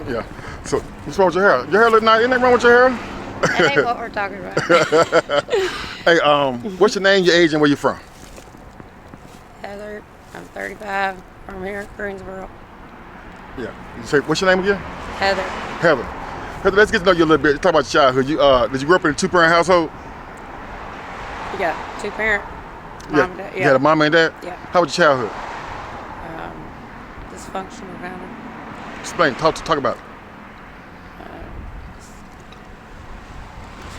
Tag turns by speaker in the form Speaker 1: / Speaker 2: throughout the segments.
Speaker 1: Yeah. So what's wrong with your hair? Your hair look nice. Anything wrong with your hair?
Speaker 2: That ain't what we're talking about.
Speaker 1: Hey, what's your name, your age, and where you from?
Speaker 2: Heather, I'm 35, from here in Greensboro.
Speaker 1: Yeah. You say what's your name again?
Speaker 2: Heather,
Speaker 1: Heather. Heather, let's get to know you a little bit. Talk about your childhood. Did you grow up in a two-parent household?
Speaker 2: you got two parent,
Speaker 1: Yeah.
Speaker 2: mom and dad.
Speaker 1: You had a mom and dad?
Speaker 2: Yeah.
Speaker 1: How was your childhood?
Speaker 2: Dysfunctional kind of.
Speaker 1: Explain. Talk about it.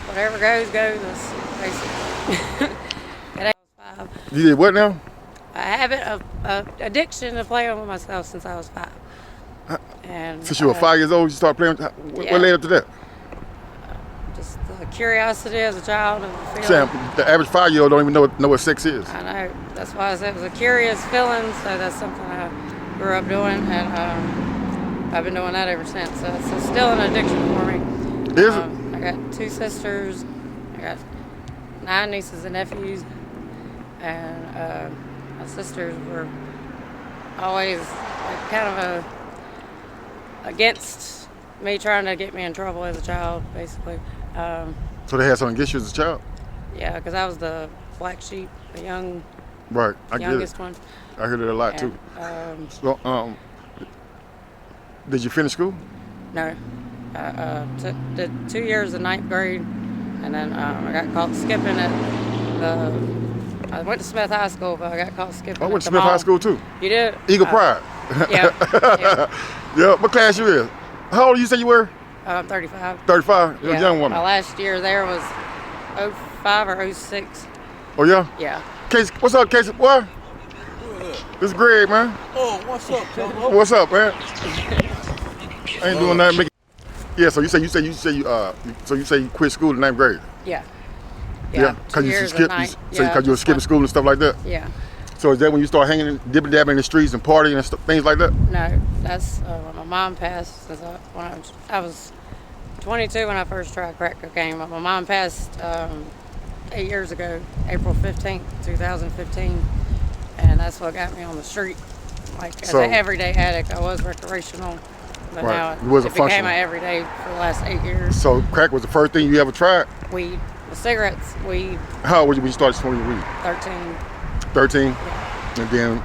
Speaker 2: Whatever goes, that's basically. It ain't 5.
Speaker 1: You did what now?
Speaker 2: I have an addiction to playing with myself since I was 5. And
Speaker 1: Since you were 5 years old, you started playing.
Speaker 2: Yeah.
Speaker 1: What led up to that?
Speaker 2: just the curiosity as a child and the
Speaker 1: Sam,
Speaker 2: feeling.
Speaker 1: the average 5-year-old don't even know what sex is.
Speaker 2: I know. That's why I said it was a curious feeling. So that's something I grew up doing, and I've been doing that ever since. So it's still an addiction for me.
Speaker 1: Is it?
Speaker 2: I got 2 sisters. I got 9 nieces and nephews, and my sisters were always like kind of against me trying to get me in trouble as a child, basically.
Speaker 1: So they had something against you as a child?
Speaker 2: Yeah, because I was the black sheep, the
Speaker 1: Right. I get it.
Speaker 2: youngest one.
Speaker 1: I heard it a lot too.
Speaker 2: And,
Speaker 1: So, did you finish school?
Speaker 2: no, did 2 years of 9th grade, and then I got caught skipping at the. I went to Smith High School, but I got caught skipping.
Speaker 1: I went
Speaker 2: at
Speaker 1: to
Speaker 2: the
Speaker 1: Smith High
Speaker 2: mall.
Speaker 1: School too.
Speaker 2: You did?
Speaker 1: Eagle Pride.
Speaker 2: Yeah. Yeah.
Speaker 1: Yeah. What class you in? How old you say you were?
Speaker 2: I'm 35.
Speaker 1: 35. You're a young woman.
Speaker 2: My last year there was 05 or 06.
Speaker 1: Oh yeah.
Speaker 2: Yeah.
Speaker 1: Casey, what's up, Casey? Boy. This is Greg, man.
Speaker 3: Oh, what's up, Joe?
Speaker 1: What's up, man? I ain't doing nothing. Yeah. So you say you quit school in 9th grade?
Speaker 2: Yeah.
Speaker 1: Because
Speaker 2: 2
Speaker 1: you
Speaker 2: years
Speaker 1: skip.
Speaker 2: of night.
Speaker 1: Because you were skipping school and stuff like that.
Speaker 2: Yeah.
Speaker 1: So is that when you start hanging, dipping, dabbing in the streets and partying and things like that?
Speaker 2: No, that's when my mom passed. When I was 22 when I first tried crack cocaine. But my mom passed 8 years ago, April 15th, 2015, and that's what got me on the street. Like as an everyday addict, I was recreational, but now it became
Speaker 1: functional.
Speaker 2: my everyday for the last 8 years.
Speaker 1: So crack was the first thing you ever tried?
Speaker 2: Weed, cigarettes, weed.
Speaker 1: How old were you when you started smoking weed?
Speaker 2: 13.
Speaker 1: 13?
Speaker 2: Yeah.
Speaker 1: And then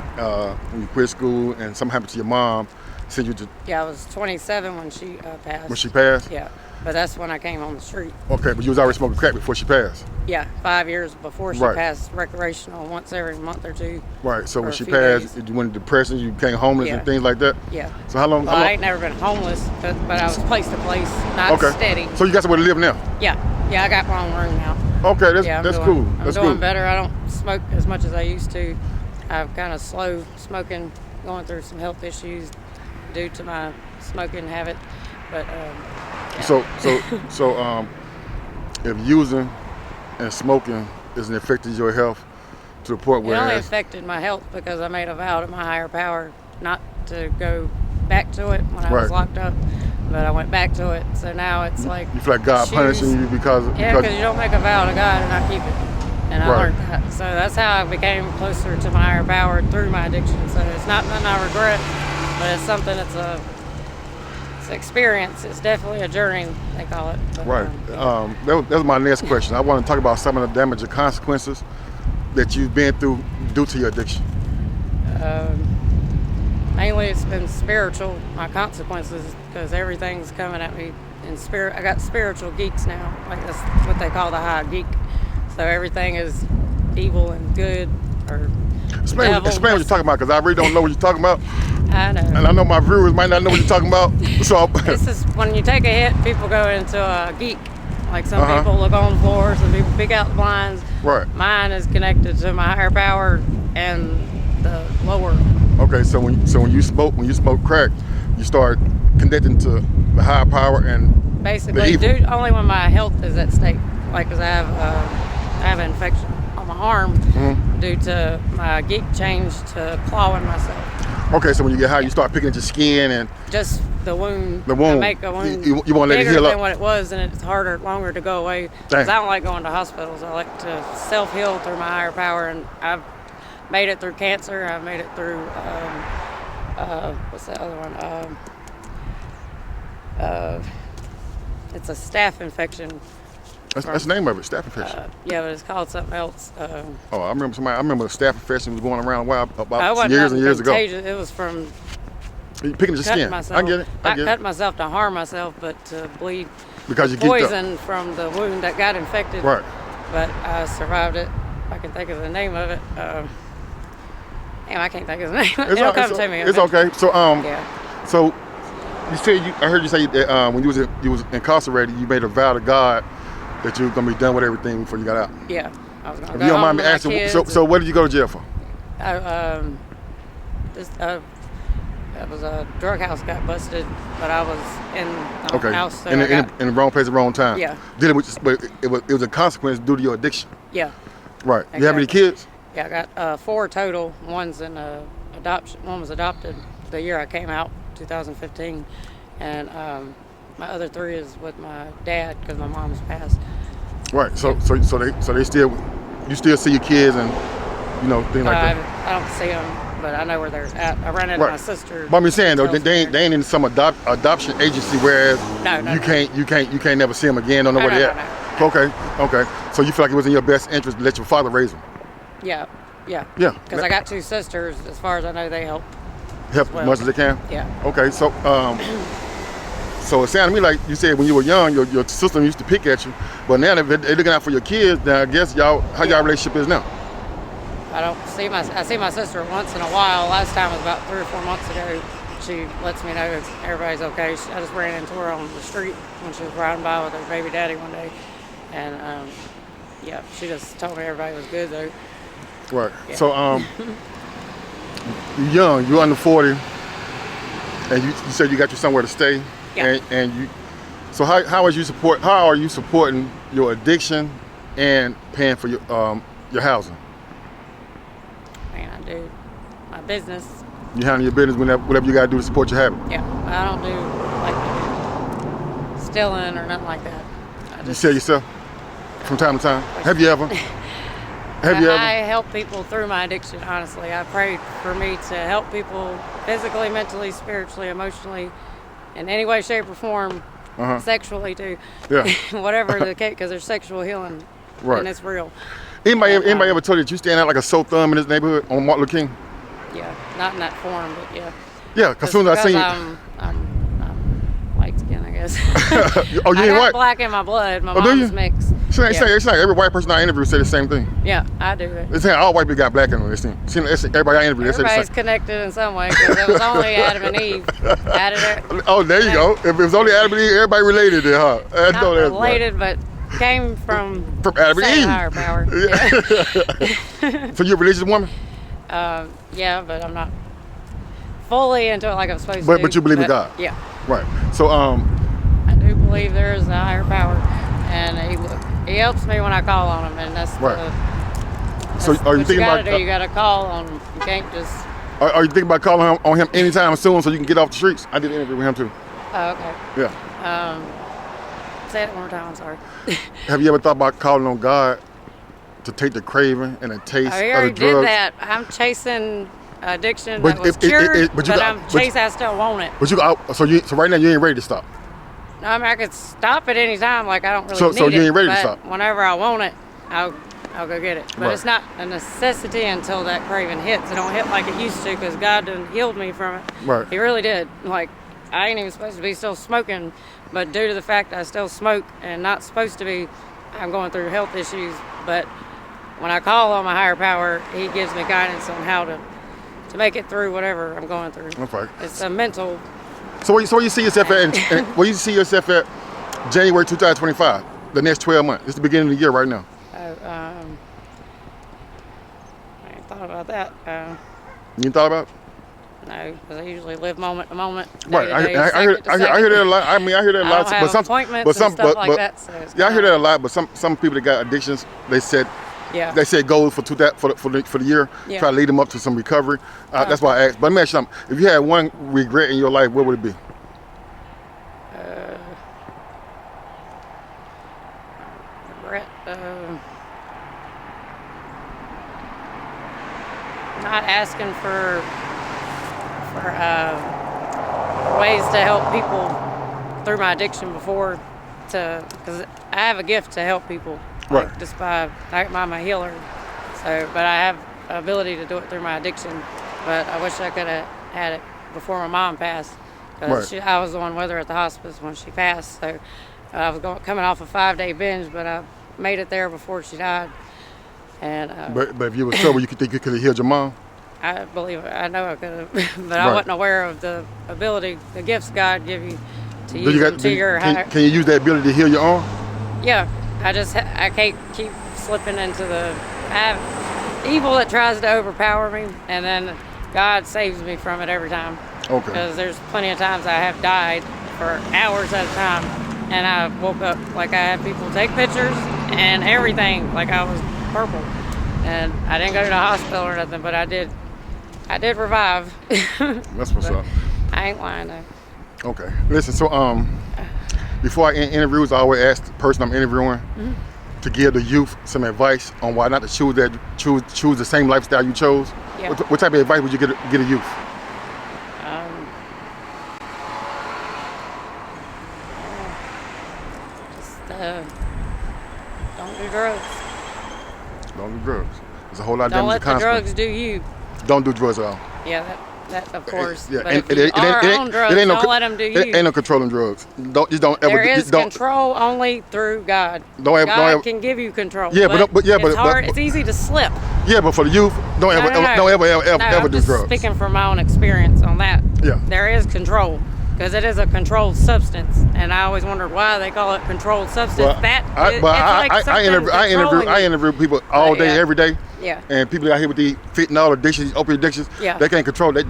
Speaker 1: when you quit school and something happened to your mom, sent you to
Speaker 2: Yeah, I was 27 when she passed.
Speaker 1: when she passed?
Speaker 2: Yeah, but that's when I came on the street.
Speaker 1: Okay, but you was already smoking crack before she passed?
Speaker 2: Yeah, 5 years before she
Speaker 1: Right.
Speaker 2: passed, recreational once every month or two.
Speaker 1: Right, so when
Speaker 2: For a
Speaker 1: she
Speaker 2: few
Speaker 1: passed,
Speaker 2: days.
Speaker 1: you went into depression, you became homeless
Speaker 2: Yeah.
Speaker 1: and things like that?
Speaker 2: Yeah.
Speaker 1: So how long?
Speaker 2: Well, I ain't never been homeless, but I was place to place, not
Speaker 1: Okay.
Speaker 2: steady.
Speaker 1: So you got somewhere to live now?
Speaker 2: Yeah, I got my own room now.
Speaker 1: Okay, that's
Speaker 2: Yeah,
Speaker 1: that's
Speaker 2: I'm
Speaker 1: cool.
Speaker 2: doing,
Speaker 1: That's
Speaker 2: I'm doing
Speaker 1: cool.
Speaker 2: better. I don't smoke as much as I used to. I've kind of slow smoking, going through some health issues due to my smoking habit. But yeah.
Speaker 1: So if using and smoking isn't affecting your health to the point
Speaker 2: It
Speaker 1: where
Speaker 2: only affected my health because I made a vow to my higher power not to go back to it when I was
Speaker 1: Right.
Speaker 2: locked up, but I went back to it. So now it's like
Speaker 1: you feel like God
Speaker 2: choose-
Speaker 1: punishing you because
Speaker 2: because you don't make a vow to God and not keep it. And I
Speaker 1: Right.
Speaker 2: learned that. So that's how I became closer to my higher power through my addiction. So it's not nothing I regret, but it's something it's an experience. It's definitely a journey, they call it. But,
Speaker 1: Right.
Speaker 2: yeah.
Speaker 1: That was my next question. I want to talk about some of the damage and consequences that you've been through due to your addiction.
Speaker 2: Mainly it's been spiritual, my consequences, because everything's coming at me in spirit. I got spiritual geeks now, like that's what they call the high geek. So everything is evil and good, or
Speaker 1: Explain what you're talking about, because I really don't know what you're talking about,
Speaker 2: I know.
Speaker 1: and I know my viewers might not know what you're talking about. So
Speaker 2: This is when you take a hit, people go into a geek. Like some
Speaker 1: Uh-huh.
Speaker 2: people look on the floor, some people pick out the blinds.
Speaker 1: Right.
Speaker 2: Mine is connected to my higher power and the lower.
Speaker 1: Okay, so when you smoke crack, you start connecting to the higher power and
Speaker 2: Basically,
Speaker 1: the evil.
Speaker 2: only when my health is at stake. Like, 'cause I have an infection on my arm due to my geek change to clawing myself.
Speaker 1: Okay, so when you get high, you start picking at your skin and
Speaker 2: Just the wound.
Speaker 1: The wound.
Speaker 2: I make a wound
Speaker 1: You won't let it
Speaker 2: bigger
Speaker 1: heal
Speaker 2: than
Speaker 1: up.
Speaker 2: what it was, and it's longer to go away.
Speaker 1: Dang.
Speaker 2: 'Cause I don't like going to hospitals. I like to self-heal through my higher power, and I've made it through cancer. I've made it through what's that other one? It's a staph infection.
Speaker 1: That's the name of it, staph infection.
Speaker 2: Yeah, but it's called something else.
Speaker 1: Oh, I remember a staph infection was going around a while,
Speaker 2: I
Speaker 1: about
Speaker 2: wasn't
Speaker 1: years and years ago.
Speaker 2: contagious. It was from
Speaker 1: You picking the
Speaker 2: cutting
Speaker 1: skin.
Speaker 2: myself.
Speaker 1: I get it.
Speaker 2: Not cutting myself to harm myself, but to bleed
Speaker 1: Because you geeked up.
Speaker 2: poison from the wound that got infected.
Speaker 1: Right.
Speaker 2: But I survived it. If I can think of the name of it. Damn, I can't think of the name. It'll come to me.
Speaker 1: It's okay. So
Speaker 2: Yeah.
Speaker 1: so you said I heard you say that when you was incarcerated, you made a vow to God that you were gonna be done with everything before you got out.
Speaker 2: Yeah. I was gonna
Speaker 1: If
Speaker 2: go
Speaker 1: you don't
Speaker 2: home
Speaker 1: mind me
Speaker 2: with my
Speaker 1: asking,
Speaker 2: kids
Speaker 1: so what did you go to jail for?
Speaker 2: That was a drug house got busted, but I was in the house. So
Speaker 1: in the wrong place at the wrong time.
Speaker 2: Yeah.
Speaker 1: Dealing with, but it was a consequence due to your addiction.
Speaker 2: Yeah.
Speaker 1: Right.
Speaker 2: Exactly.
Speaker 1: You have any kids?
Speaker 2: Yeah, I got 4 total. One's in adoption. One was adopted the year I came out, 2015, and my other 3 is with my dad because my mom's passed.
Speaker 1: Right. So they still, you still see your kids and things like that.
Speaker 2: I don't see them, but I know where they're at. I ran into my sister.
Speaker 1: But I'm saying though, they ain't in some adoption agency, whereas
Speaker 2: No,
Speaker 1: you can't never see them again. Don't know where they're at.
Speaker 2: No.
Speaker 1: Okay. So you feel like it was in your best interest to let your father raise them?
Speaker 2: Yeah.
Speaker 1: Yeah.
Speaker 2: Because I got 2 sisters. As far as I know, they help
Speaker 1: as much as they can.
Speaker 2: Yeah.
Speaker 1: Okay. So so it sounded to me like you said when you were young, your sister used to pick at you, but now they're looking out for your kids. Now I guess y'all relationship is now?
Speaker 2: I see my sister once in a while. Last time was about 3 or 4 months ago. She lets me know if everybody's okay. I just ran into her on the street when she was riding by with her baby daddy one day, and she just told me everybody was good though.
Speaker 1: Right.
Speaker 2: Yeah.
Speaker 1: So you're young, you're under 40, and you said you got you somewhere to stay.
Speaker 2: Yeah.
Speaker 1: And you. So how are you supporting your addiction and paying for your housing?
Speaker 2: I do my business.
Speaker 1: You handle your business whatever you got to do to support your habit.
Speaker 2: Yeah, I don't do like stealing or nothing like that.
Speaker 1: You sell yourself from time to time? Have you ever?
Speaker 2: I help people through my addiction, honestly. I prayed for me to help people physically, mentally, spiritually, emotionally, in any way, shape, or form, sexually too.
Speaker 1: Yeah.
Speaker 2: Whatever the case, because there's sexual healing, and it's real.
Speaker 1: Anybody ever told you that you stand out like a sore thumb in this neighborhood on Martin Luther King?
Speaker 2: Yeah, not in that form, but yeah.
Speaker 1: Yeah, because as soon as I seen you.
Speaker 2: I'm light skinned, I guess.
Speaker 1: Oh, you ain't white?
Speaker 2: Black in my blood. My mom's mixed.
Speaker 1: It's like every white person I interview say the same thing.
Speaker 2: Yeah, I do it.
Speaker 1: It's saying all white people got black in them. Everybody I interview, they say the
Speaker 2: Everybody's
Speaker 1: same.
Speaker 2: connected in some way because it was only Adam and Eve.
Speaker 1: Oh, there you go. If it was only Adam and Eve, everybody related then, huh?
Speaker 2: Not related, but came from
Speaker 1: Adam and Eve.
Speaker 2: Higher power. Yeah.
Speaker 1: So you're a religious woman?
Speaker 2: Yeah, but I'm not fully into it like I'm supposed to.
Speaker 1: But you believe in God?
Speaker 2: Yeah.
Speaker 1: Right. So
Speaker 2: I do believe there is a higher power, and he helps me when I call on him, and that's
Speaker 1: right. So are you thinking about?
Speaker 2: You gotta call on him. You can't just.
Speaker 1: Are you thinking about calling on him anytime soon so you can get off the streets? I did an interview with him too.
Speaker 2: Oh, okay.
Speaker 1: Yeah.
Speaker 2: Say it one more time. I'm sorry.
Speaker 1: Have you ever thought about calling on God to take the craving and the taste of the drugs?
Speaker 2: I already did that. I'm chasing addiction that was cured, but I still want it.
Speaker 1: So right now you ain't ready to stop.
Speaker 2: No, I mean I could stop at any time. Like I don't really need it.
Speaker 1: So you ain't ready to stop.
Speaker 2: Whenever I want it, I'll go get it. But it's not a necessity until that craving hits. It don't hit like it used to because God done healed me from it.
Speaker 1: Right.
Speaker 2: He really did. Like I ain't even supposed to be still smoking, but due to the fact I still smoke and not supposed to be, I'm going through health issues. But when I call on my higher power, He gives me guidance on how to make it through whatever I'm going through.
Speaker 1: Okay.
Speaker 2: It's a mental.
Speaker 1: So where you see yourself at? Where you see yourself at January 2025? The next 12 months. It's the beginning of the year right now.
Speaker 2: I ain't thought about that.
Speaker 1: You ain't thought about it?
Speaker 2: No, because I usually live moment to moment.
Speaker 1: Right. I hear that a lot. I mean, I hear that a lot.
Speaker 2: I don't have appointments and stuff like that. So
Speaker 1: I hear that a lot. But some people that got addictions, they set goals for the year.
Speaker 2: Yeah.
Speaker 1: Try to lead them up to some recovery. That's why I asked. But let me ask you something. If you had one regret in your life, what would it be?
Speaker 2: Regret. Not asking for ways to help people through my addiction before, because I have a gift to help people. Like,
Speaker 1: Right.
Speaker 2: just I'm a healer. So, but I have the ability to do it through my addiction. But I wish I could have had it before my mom passed. Because
Speaker 1: Right.
Speaker 2: I was the one with her at the hospice when she passed. So I was coming off a 5-day binge, but I made it there before she died. And
Speaker 1: But if you were sober, you could think you could have healed your mom.
Speaker 2: I believe I know I could have, but I
Speaker 1: Right.
Speaker 2: wasn't aware of the ability, the gifts God give you to
Speaker 1: Do
Speaker 2: use
Speaker 1: you
Speaker 2: them
Speaker 1: got?
Speaker 2: to your higher.
Speaker 1: Can you use that ability to heal your arm?
Speaker 2: Yeah, I can't keep slipping into I have evil that tries to overpower me, and then God saves me from it every time.
Speaker 1: Okay.
Speaker 2: Because there's plenty of times I have died for hours at a time, and I woke up like I had people take pictures and everything, like I was purple, and I didn't go to the hospital or nothing, but I did revive.
Speaker 1: That's what's
Speaker 2: But
Speaker 1: up.
Speaker 2: I ain't lying though.
Speaker 1: Okay. Listen. So before I end interviews, I always ask the person I'm interviewing to give the youth some advice on why not to choose the same lifestyle you chose.
Speaker 2: Yeah.
Speaker 1: What type of advice would you get a youth?
Speaker 2: Don't do drugs.
Speaker 1: Don't do drugs. There's a whole lot of
Speaker 2: Don't
Speaker 1: damage
Speaker 2: let
Speaker 1: to
Speaker 2: the
Speaker 1: consequences.
Speaker 2: drugs do you.
Speaker 1: Don't do drugs at all.
Speaker 2: Yeah, that of course.
Speaker 1: Yeah,
Speaker 2: But
Speaker 1: and
Speaker 2: if you are on drugs, don't let them do you.
Speaker 1: Ain't no controlling drugs. Don't ever.
Speaker 2: There is
Speaker 1: don't,
Speaker 2: control only through God.
Speaker 1: Don't ever-
Speaker 2: God
Speaker 1: don't ever-
Speaker 2: can give you control.
Speaker 1: Yeah, but
Speaker 2: it's hard. It's easy to slip.
Speaker 1: Yeah, but for the youth, don't ever
Speaker 2: No.
Speaker 1: don't ever
Speaker 2: No,
Speaker 1: ever
Speaker 2: I'm
Speaker 1: do
Speaker 2: just
Speaker 1: drugs.
Speaker 2: speaking from my own experience on that.
Speaker 1: Yeah.
Speaker 2: There is control because it is a controlled substance, and I always wondered why they call it controlled substance.
Speaker 1: I interview people all day,
Speaker 2: yeah.
Speaker 1: every day.
Speaker 2: Yeah.
Speaker 1: And people out here with these fentanyl addictions, these opiate addictions,
Speaker 2: Yeah.
Speaker 1: they can't control. They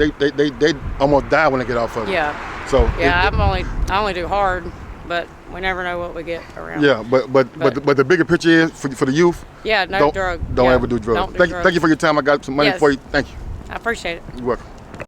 Speaker 1: almost die when they get off of it.
Speaker 2: Yeah.
Speaker 1: So
Speaker 2: Yeah, I only do hard, but we never know what we get around.
Speaker 1: yeah, but the bigger picture is for the youth.
Speaker 2: Yeah, no drugs.
Speaker 1: Don't
Speaker 2: Yeah,
Speaker 1: ever do drugs.
Speaker 2: Don't do
Speaker 1: Thank
Speaker 2: drugs.
Speaker 1: you for your time. I got some money
Speaker 2: Yes.
Speaker 1: for you. Thank you.
Speaker 2: I appreciate it.
Speaker 1: You're welcome.